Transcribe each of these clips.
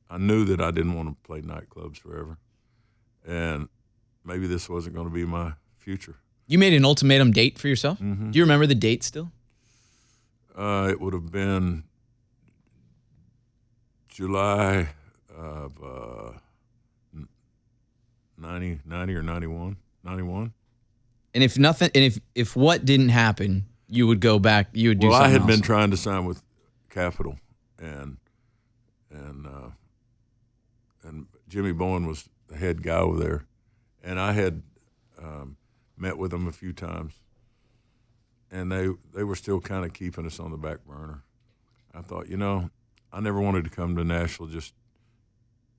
I knew that I didn't want to play nightclubs forever, and maybe this wasn't going to be my future. You made an ultimatum date for yourself? Mm-hmm. Do you remember the date still? It would have been July of 90 or 91. And if what didn't happen, you would go back. You would do. Well, something I had else. been trying to sign with Capitol, and Jimmy Bowen was the head guy over there, and I had met with him a few times, and they were still kind of keeping us on the back burner. I thought, I never wanted to come to Nashville just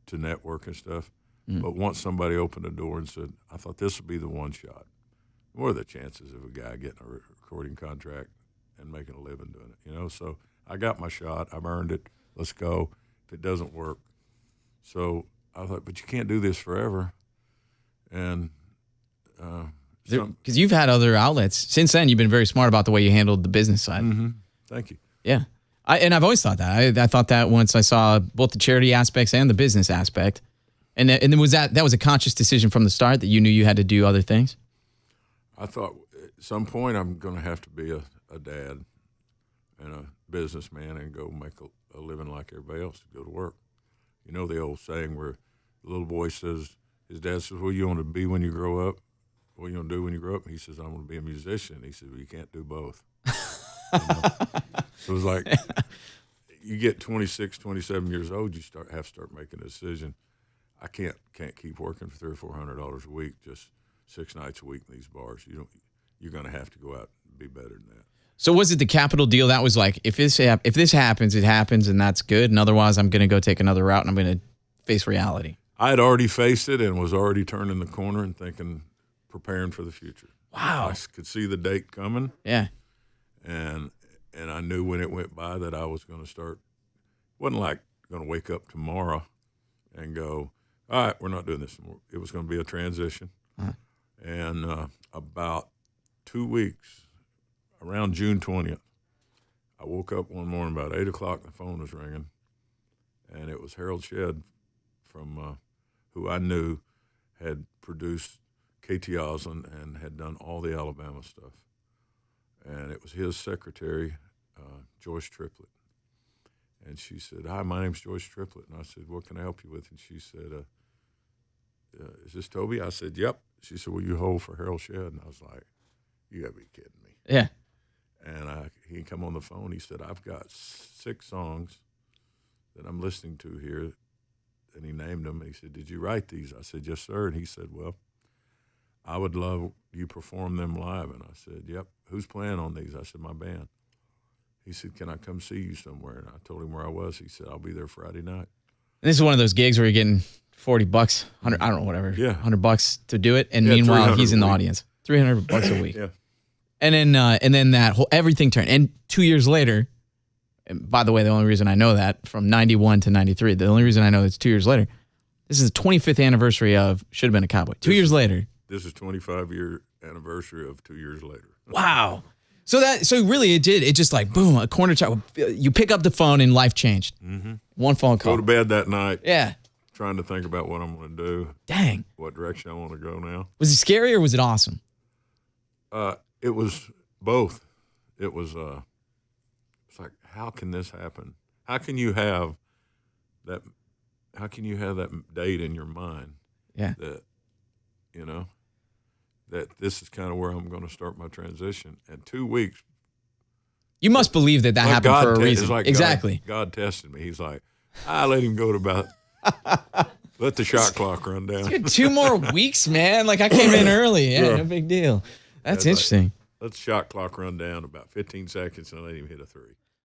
to network and stuff, but once somebody opened the door and said, I thought this would be the one shot. What are the chances of a guy getting a recording contract and making a living doing it? So I got my shot. I've earned it. Let's go. If it doesn't work. So I thought, but you can't do this forever. And because you've had other outlets. Since then, you've been very smart about the way you handled the business side. Mm-hmm. Thank you. Yeah. I've always thought that. I thought that once I saw both the charity aspects and the business aspect. And then was that was a conscious decision from the start that you knew you had to do other things? I thought at some point I'm going to have to be a dad and a businessman and go make a living like everybody else, go to work. You know the old saying where the little boy says, his dad says, what do you want to be when you grow up? What are you going to do when you grow up? And he says, I'm going to be a musician. He said, well, you can't do both. So it was like you get 26, 27 years old, you have to start making a decision. I can't keep working for $300 or $400 a week, just 6 nights a week in these bars. You're going to have to go out and be better than that. So was it the Capitol deal that was like, if this happens, it happens, and that's good, and otherwise I'm going to go take another route and I'm going to face reality? I had already faced it and was already turning the corner and preparing for the future. Wow. I could see the date coming. Yeah. And I knew when it went by that I was going to start. It wasn't like going to wake up tomorrow and go, all right, we're not doing this anymore. It was going to be a transition. Uh-huh. And about 2 weeks, around June 20th, I woke up one morning about 8 o'clock, the phone was ringing, and it was Harold Shedd from who I knew had produced KT Oslin and had done all the Alabama stuff. And it was his secretary, Joyce Triplett. And she said, hi, my name's Joyce Triplett. And I said, what can I help you with? And she said, is this Toby? I said, yep. She said, will you hold for Harold Shedd? And I was like, you got to be kidding me. Yeah. And he come on the phone. He said, I've got 6 songs that I'm listening to here. And he named them. And he said, did you write these? I said, yes, sir. And he said, well, I would love you perform them live. And I said, yep. Who's playing on these? I said, my band. He said, can I come see you somewhere? And I told him where I was. He said, I'll be there Friday night. And this is one of those gigs where you're getting $40, 100, I don't know, whatever. Yeah. $100 to do it. And meanwhile, he's in the audience. $300 a week. Yeah. And then that whole everything turned. And 2 years later, and by the way, the only reason I know that from 91 to 93, the only reason I know it's 2 years later, this is the 25th anniversary of Should Have Been a Cowboy. 2 years later. This is 25-year anniversary of 2 years later. Wow. So really it did. It just like, boom, a corner chart. You pick up the phone and life changed. Mm-hmm. One phone call. Go to bed that night. Yeah. Trying to think about what I'm going to do. Dang. What direction I want to go now. Was it scary or was it awesome? It was both. It was it's like, how can this happen? How can you have that date in your mind? Yeah. That, that this is kind of where I'm going to start my transition. And 2 weeks. You must believe that happened God for a reason. It's like exactly. God tested me. He's like, I let him go to about, let the shot clock run down. Dude, 2 more weeks, man. Like I came in early. Yeah, no big deal. That's interesting. Let the shot clock run down about 15 seconds and I let him hit a 3.